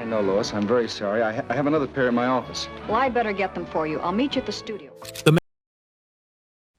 know, Lois. I'm very sorry. I have another pair in my office. Well, I better get them for you. I'll meet you at the studio.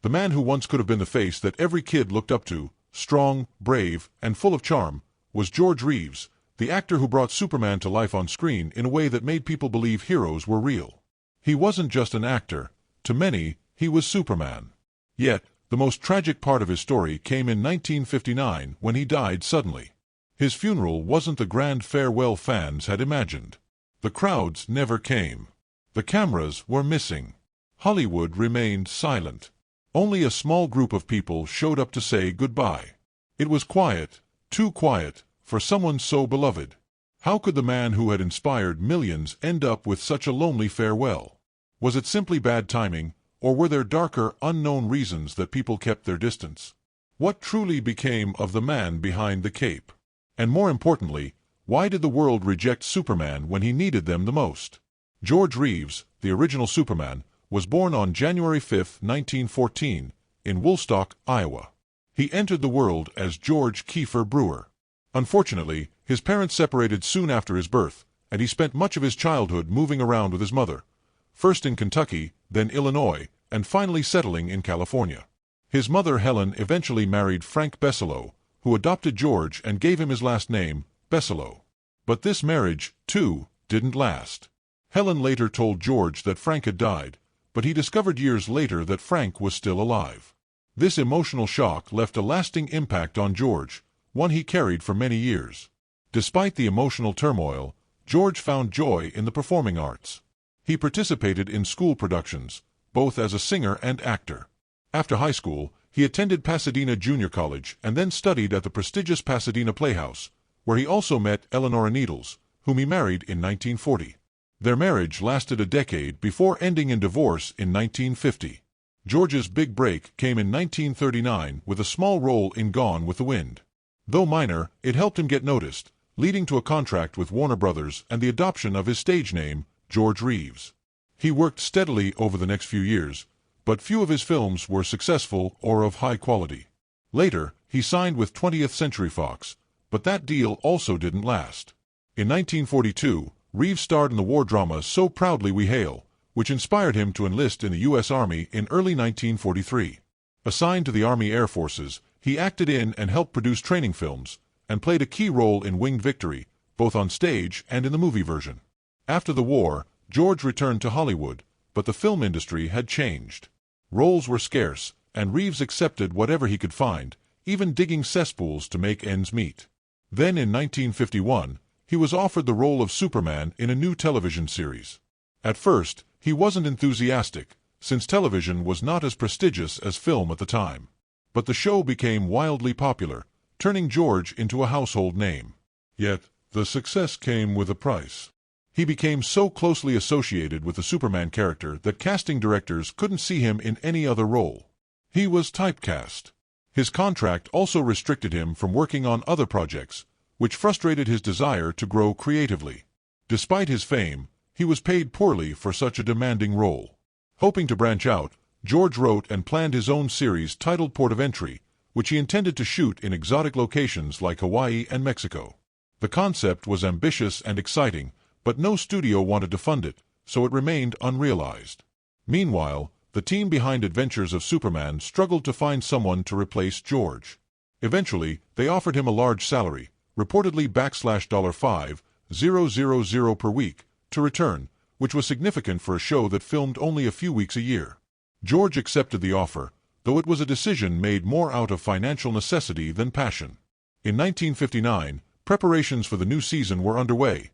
The man who once could have been the face that every kid looked up to, strong, brave, and full of charm, was George Reeves, the actor who brought Superman to life on screen in a way that made people believe heroes were real. He wasn't just an actor. To many, he was Superman. Yet, the most tragic part of his story came in 1959 when he died suddenly. His funeral wasn't the grand farewell fans had imagined. The crowds never came. The cameras were missing. Hollywood remained silent. Only a small group of people showed up to say goodbye. It was quiet, too quiet, for someone so beloved. How could the man who had inspired millions end up with such a lonely farewell? Was it simply bad timing, or were there darker, unknown reasons that people kept their distance? What truly became of the man behind the cape? And more importantly, why did the world reject Superman when he needed them the most? George Reeves, the original Superman, was born on January 5, 1914, in Woolstock, Iowa. He entered the world as George Kiefer Brewer. Unfortunately, his parents separated soon after his birth, and he spent much of his childhood moving around with his mother, first in Kentucky, then Illinois, and finally settling in California. His mother, Helen, eventually married Frank Besselo, who adopted George and gave him his last name, Besselo. But this marriage, too, didn't last. Helen later told George that Frank had died, but he discovered years later that Frank was still alive. This emotional shock left a lasting impact on George, one he carried for many years. Despite the emotional turmoil, George found joy in the performing arts. He participated in school productions, both as a singer and actor. After high school, he attended Pasadena Junior College and then studied at the prestigious Pasadena Playhouse, where he also met Eleanor Needles, whom he married in 1940. Their marriage lasted a decade before ending in divorce in 1950. George's big break came in 1939 with a small role in Gone with the Wind. Though minor, it helped him get noticed, leading to a contract with Warner Brothers and the adoption of his stage name, George Reeves. He worked steadily over the next few years, but few of his films were successful or of high quality. Later, he signed with 20th Century Fox, but that deal also didn't last. In 1942, Reeves starred in the war drama So Proudly We Hail, which inspired him to enlist in the U.S. Army in early 1943. Assigned to the Army Air Forces, he acted in and helped produce training films, and played a key role in Winged Victory, both on stage and in the movie version. After the war, George returned to Hollywood, but the film industry had changed. Roles were scarce, and Reeves accepted whatever he could find, even digging cesspools to make ends meet. Then in 1951, he was offered the role of Superman in a new television series. At first, he wasn't enthusiastic, since television was not as prestigious as film at the time. But the show became wildly popular, turning George into a household name. Yet, the success came with a price. He became so closely associated with the Superman character that casting directors couldn't see him in any other role. He was typecast. His contract also restricted him from working on other projects, which frustrated his desire to grow creatively. Despite his fame, he was paid poorly for such a demanding role. Hoping to branch out, George wrote and planned his own series titled Port of Entry, which he intended to shoot in exotic locations like Hawaii and Mexico. The concept was ambitious and exciting, but no studio wanted to fund it, so it remained unrealized. Meanwhile, the team behind Adventures of Superman struggled to find someone to replace George. Eventually, they offered him a large salary, reportedly $5,000 per week, to return, which was significant for a show that filmed only a few weeks a year. George accepted the offer, though it was a decision made more out of financial necessity than passion. In 1959, preparations for the new season were underway.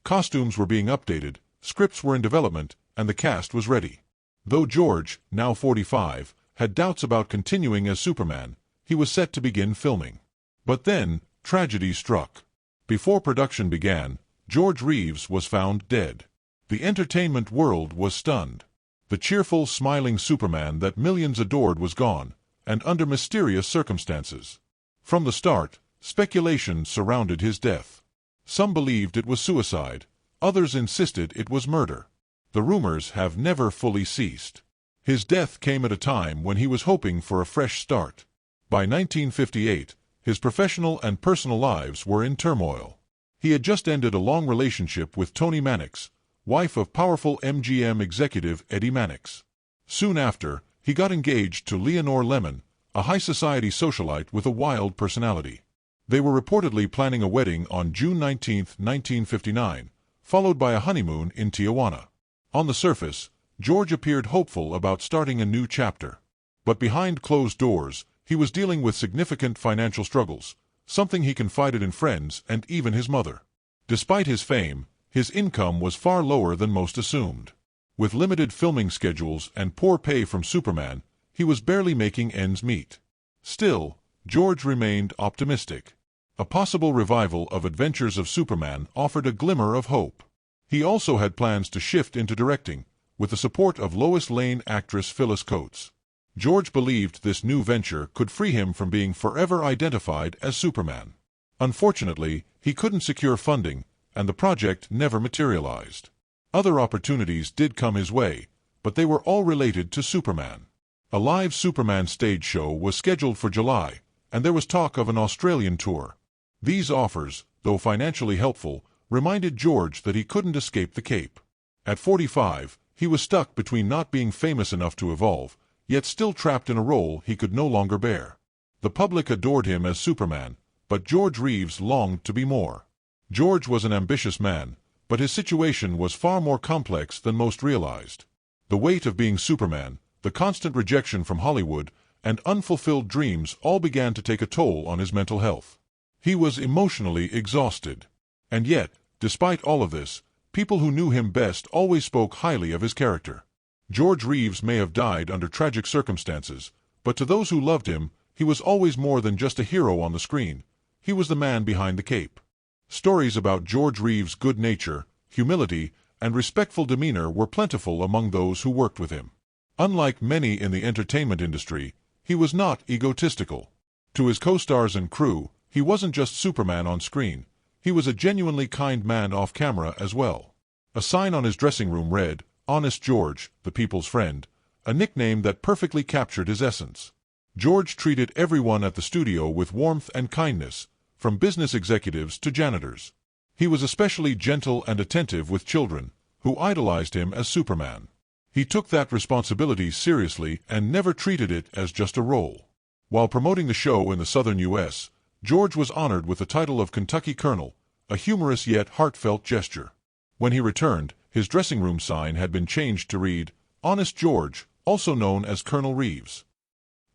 Costumes were being updated, scripts were in development, and the cast was ready. Though George, now 45, had doubts about continuing as Superman, he was set to begin filming. But then, tragedy struck. Before production began, George Reeves was found dead. The entertainment world was stunned. The cheerful, smiling Superman that millions adored was gone, and under mysterious circumstances. From the start, speculation surrounded his death. Some believed it was suicide, others insisted it was murder. The rumors have never fully ceased. His death came at a time when he was hoping for a fresh start. By 1958, his professional and personal lives were in turmoil. He had just ended a long relationship with Toni Mannix, wife of powerful MGM executive Eddie Mannix. Soon after, he got engaged to Leonore Lemon, a high society socialite with a wild personality. They were reportedly planning a wedding on June 19, 1959, followed by a honeymoon in Tijuana. On the surface, George appeared hopeful about starting a new chapter. But behind closed doors, he was dealing with significant financial struggles, something he confided in friends and even his mother. Despite his fame, his income was far lower than most assumed. With limited filming schedules and poor pay from Superman, he was barely making ends meet. Still, George remained optimistic. A possible revival of Adventures of Superman offered a glimmer of hope. He also had plans to shift into directing, with the support of Lois Lane actress Phyllis Coates. George believed this new venture could free him from being forever identified as Superman. Unfortunately, he couldn't secure funding, and the project never materialized. Other opportunities did come his way, but they were all related to Superman. A live Superman stage show was scheduled for July, and there was talk of an Australian tour. These offers, though financially helpful, reminded George that he couldn't escape the Cape. At 45, he was stuck between not being famous enough to evolve, yet still trapped in a role he could no longer bear. The public adored him as Superman, but George Reeves longed to be more. George was an ambitious man, but his situation was far more complex than most realized. The weight of being Superman, the constant rejection from Hollywood, and unfulfilled dreams all began to take a toll on his mental health. He was emotionally exhausted. And yet, despite all of this, people who knew him best always spoke highly of his character. George Reeves may have died under tragic circumstances, but to those who loved him, he was always more than just a hero on the screen. He was the man behind the cape. Stories about George Reeves' good nature, humility, and respectful demeanor were plentiful among those who worked with him. Unlike many in the entertainment industry, he was not egotistical. To his co-stars and crew, he wasn't just Superman on screen. He was a genuinely kind man off camera as well. A sign on his dressing room read, "Honest George, the people's friend," a nickname that perfectly captured his essence. George treated everyone at the studio with warmth and kindness, from business executives to janitors. He was especially gentle and attentive with children, who idolized him as Superman. He took that responsibility seriously and never treated it as just a role. While promoting the show in the southern U.S., George was honored with the title of Kentucky Colonel, a humorous yet heartfelt gesture. When he returned, his dressing room sign had been changed to read, "Honest George, also known as Colonel Reeves."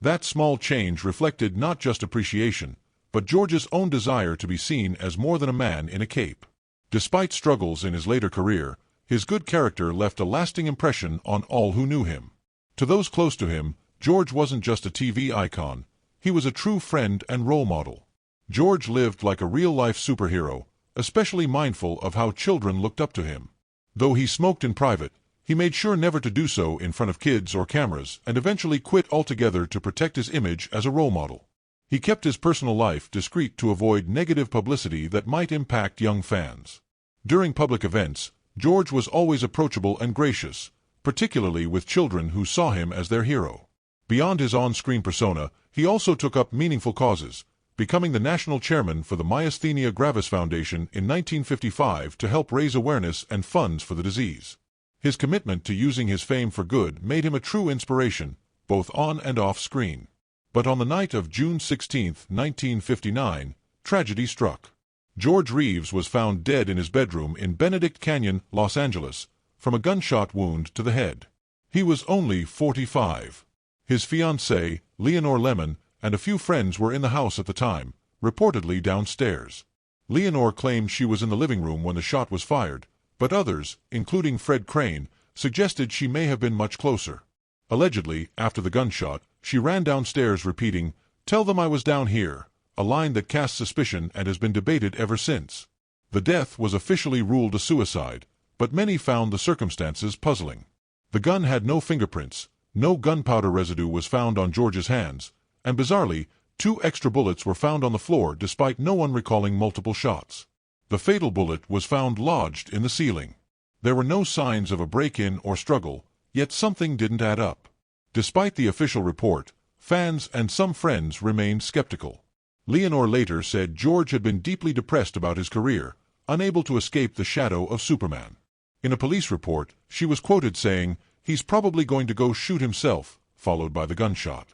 That small change reflected not just appreciation, but George's own desire to be seen as more than a man in a cape. Despite struggles in his later career, his good character left a lasting impression on all who knew him. To those close to him, George wasn't just a TV icon. He was a true friend and role model. George lived like a real-life superhero, especially mindful of how children looked up to him. Though he smoked in private, he made sure never to do so in front of kids or cameras and eventually quit altogether to protect his image as a role model. He kept his personal life discreet to avoid negative publicity that might impact young fans. During public events, George was always approachable and gracious, particularly with children who saw him as their hero. Beyond his on-screen persona, he also took up meaningful causes, becoming the national chairman for the Myasthenia Gravis Foundation in 1955 to help raise awareness and funds for the disease. His commitment to using his fame for good made him a true inspiration, both on and off screen. But on the night of June 16, 1959, tragedy struck. George Reeves was found dead in his bedroom in Benedict Canyon, Los Angeles, from a gunshot wound to the head. He was only 45. His fiancée, Leonore Lemon, and a few friends were in the house at the time, reportedly downstairs. Leonore claimed she was in the living room when the shot was fired, but others, including Fred Crane, suggested she may have been much closer. Allegedly, after the gunshot, she ran downstairs repeating, "Tell them I was down here," a line that cast suspicion and has been debated ever since. The death was officially ruled a suicide, but many found the circumstances puzzling. The gun had no fingerprints, no gunpowder residue was found on George's hands, and bizarrely, 2 extra bullets were found on the floor despite no one recalling multiple shots. The fatal bullet was found lodged in the ceiling. There were no signs of a break-in or struggle, yet something didn't add up. Despite the official report, fans and some friends remained skeptical. Leonore later said George had been deeply depressed about his career, unable to escape the shadow of Superman. In a police report, she was quoted saying, "He's probably going to go shoot himself," followed by the gunshot.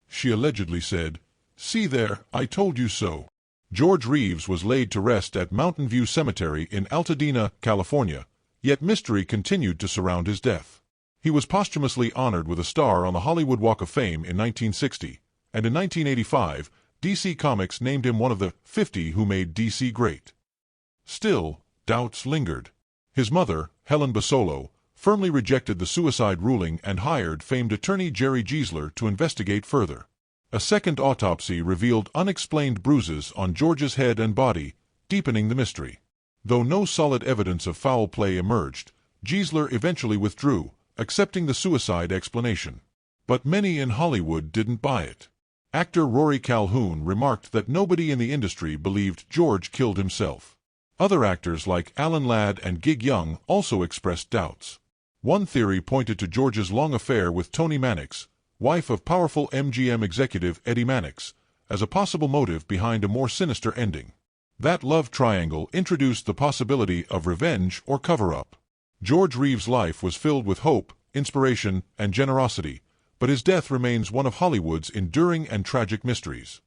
She allegedly said, "See there, I told you so." George Reeves was laid to rest at Mountain View Cemetery in Altadena, California, yet mystery continued to surround his death. He was posthumously honored with a star on the Hollywood Walk of Fame in 1960, and in 1985, DC Comics named him one of the 50 who made DC great. Still, doubts lingered. His mother, Helen Basolo, firmly rejected the suicide ruling and hired famed attorney Jerry Giesler to investigate further. A second autopsy revealed unexplained bruises on George's head and body, deepening the mystery. Though no solid evidence of foul play emerged, Giesler eventually withdrew, accepting the suicide explanation. But many in Hollywood didn't buy it. Actor Rory Calhoun remarked that nobody in the industry believed George killed himself. Other actors like Alan Ladd and Gig Young also expressed doubts. One theory pointed to George's long affair with Toni Mannix, wife of powerful MGM executive Eddie Mannix, as a possible motive behind a more sinister ending. That love triangle introduced the possibility of revenge or cover-up. George Reeves' life was filled with hope, inspiration, and generosity, but his death remains one of Hollywood's enduring and tragic mysteries.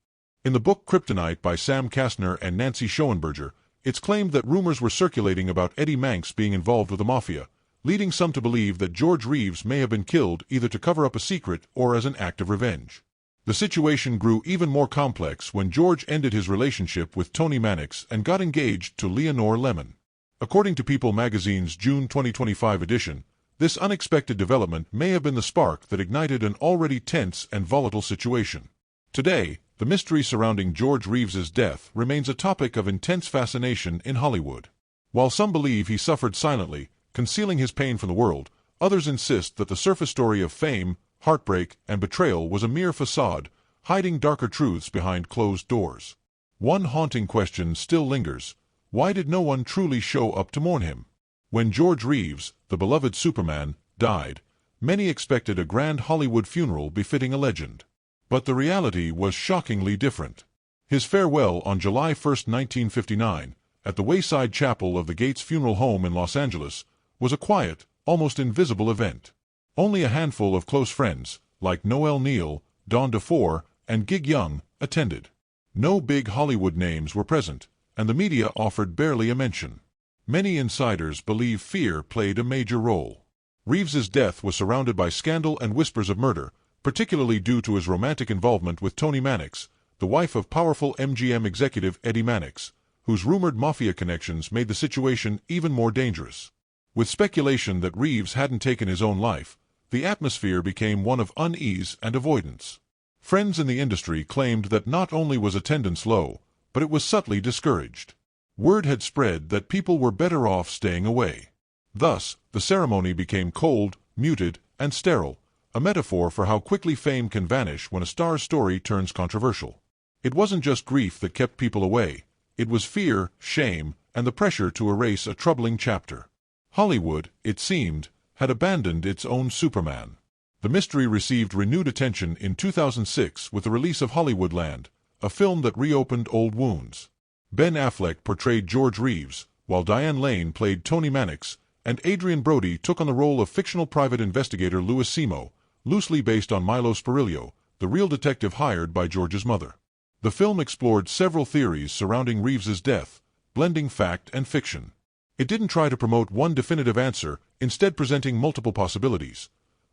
In the book Kryptonite by Sam Kastner and Nancy Schoenberger, it's claimed that rumors were circulating about Eddie Mannix being involved with the mafia, leading some to believe that George Reeves may have been killed either to cover up a secret or as an act of revenge. The situation grew even more complex when George ended his relationship with Toni Mannix and got engaged to Leonore Lemon. According to People magazine's June 2025 edition, this unexpected development may have been the spark that ignited an already tense and volatile situation. Today, the mystery surrounding George Reeves's death remains a topic of intense fascination in Hollywood. While some believe he suffered silently, concealing his pain from the world, others insist that the surface story of fame, heartbreak, and betrayal was a mere facade, hiding darker truths behind closed doors. One haunting question still lingers: why did no one truly show up to mourn him? When George Reeves, the beloved Superman, died, many expected a grand Hollywood funeral befitting a legend. But the reality was shockingly different. His farewell on July 1, 1959, at the Wayside Chapel of the Gates Funeral Home in Los Angeles, was a quiet, almost invisible event. Only a handful of close friends, like Noel Neill, Don DeFore, and Gig Young, attended. No big Hollywood names were present, and the media offered barely a mention. Many insiders believe fear played a major role. Reeves's death was surrounded by scandal and whispers of murder, particularly due to his romantic involvement with Toni Mannix, the wife of powerful MGM executive Eddie Mannix, whose rumored mafia connections made the situation even more dangerous. With speculation that Reeves hadn't taken his own life, the atmosphere became one of unease and avoidance. Friends in the industry claimed that not only was attendance low, but it was subtly discouraged. Word had spread that people were better off staying away. Thus, the ceremony became cold, muted, and sterile, a metaphor for how quickly fame can vanish when a star's story turns controversial. It wasn't just grief that kept people away, it was fear, shame, and the pressure to erase a troubling chapter. Hollywood, it seemed, had abandoned its own Superman. The mystery received renewed attention in 2006 with the release of Hollywoodland, a film that reopened old wounds. Ben Affleck portrayed George Reeves, while Diane Lane played Toni Mannix, and Adrian Brody took on the role of fictional private investigator Louis Simo, loosely based on Milo Spirilio, the real detective hired by George's mother. The film explored several theories surrounding Reeves's death, blending fact and fiction. It didn't try to promote one definitive answer, instead presenting multiple possibilities.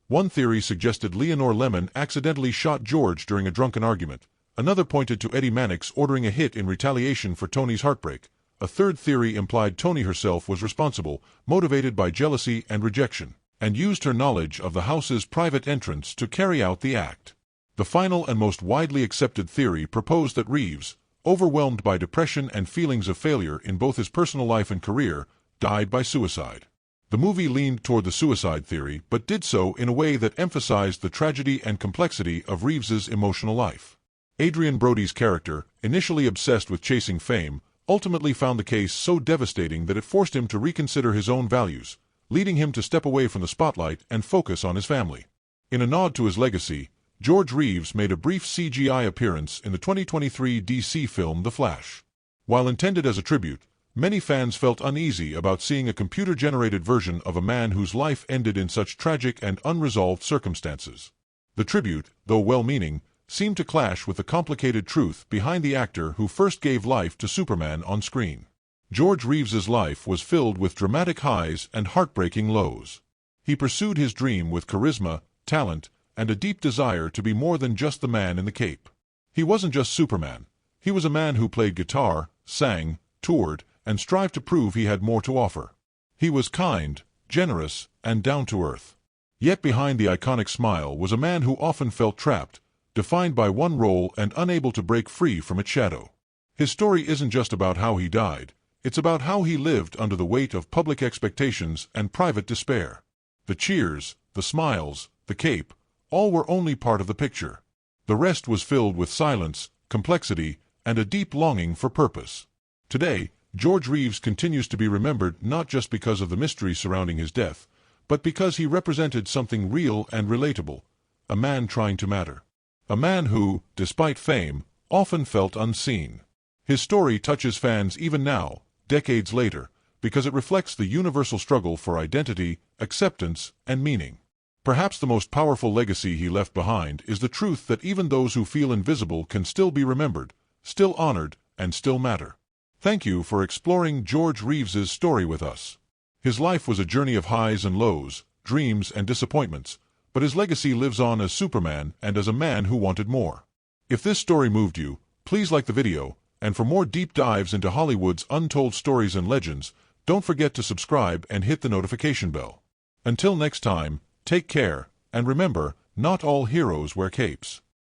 One theory suggested Leonore Lemon accidentally shot George during a drunken argument. Another pointed to Eddie Mannix ordering a hit in retaliation for Toni's heartbreak. A third theory implied Toni herself was responsible, motivated by jealousy and rejection, and used her knowledge of the house's private entrance to carry out the act. The final and most widely accepted theory proposed that Reeves, overwhelmed by depression and feelings of failure in both his personal life and career, died by suicide. The movie leaned toward the suicide theory, but did so in a way that emphasized the tragedy and complexity of Reeves's emotional life. Adrian Brody's character, initially obsessed with chasing fame, ultimately found the case so devastating that it forced him to reconsider his own values, leading him to step away from the spotlight and focus on his family. In a nod to his legacy, George Reeves made a brief CGI appearance in the 2023 DC film The Flash. While intended as a tribute, Many fans felt uneasy about seeing a computer-generated version of a man whose life ended in such tragic and unresolved circumstances. The tribute, though well-meaning, seemed to clash with the complicated truth behind the actor who first gave life to Superman on screen. George Reeves's life was filled with dramatic highs and heartbreaking lows. He pursued his dream with charisma, talent, and a deep desire to be more than just the man in the cape. He wasn't just Superman. He was a man who played guitar, sang, toured, and strived to prove he had more to offer. He was kind, generous, and down-to-earth. Yet behind the iconic smile was a man who often felt trapped, defined by one role and unable to break free from its shadow. His story isn't just about how he died. It's about how he lived under the weight of public expectations and private despair. The cheers, the smiles, the cape, all were only part of the picture. The rest was filled with silence, complexity, and a deep longing for purpose. Today, George Reeves continues to be remembered not just because of the mystery surrounding his death, but because he represented something real and relatable, a man trying to matter. A man who, despite fame, often felt unseen. His story touches fans even now, decades later, because it reflects the universal struggle for identity, acceptance, and meaning. Perhaps the most powerful legacy he left behind is the truth that even those who feel invisible can still be remembered, still honored, and still matter. Thank you for exploring George Reeves's story with us. His life was a journey of highs and lows, dreams and disappointments, but his legacy lives on as Superman and as a man who wanted more. If this story moved you, please like the video, and for more deep dives into Hollywood's untold stories and legends, don't forget to subscribe and hit the notification bell. Until next time, take care, and remember, not all heroes wear capes.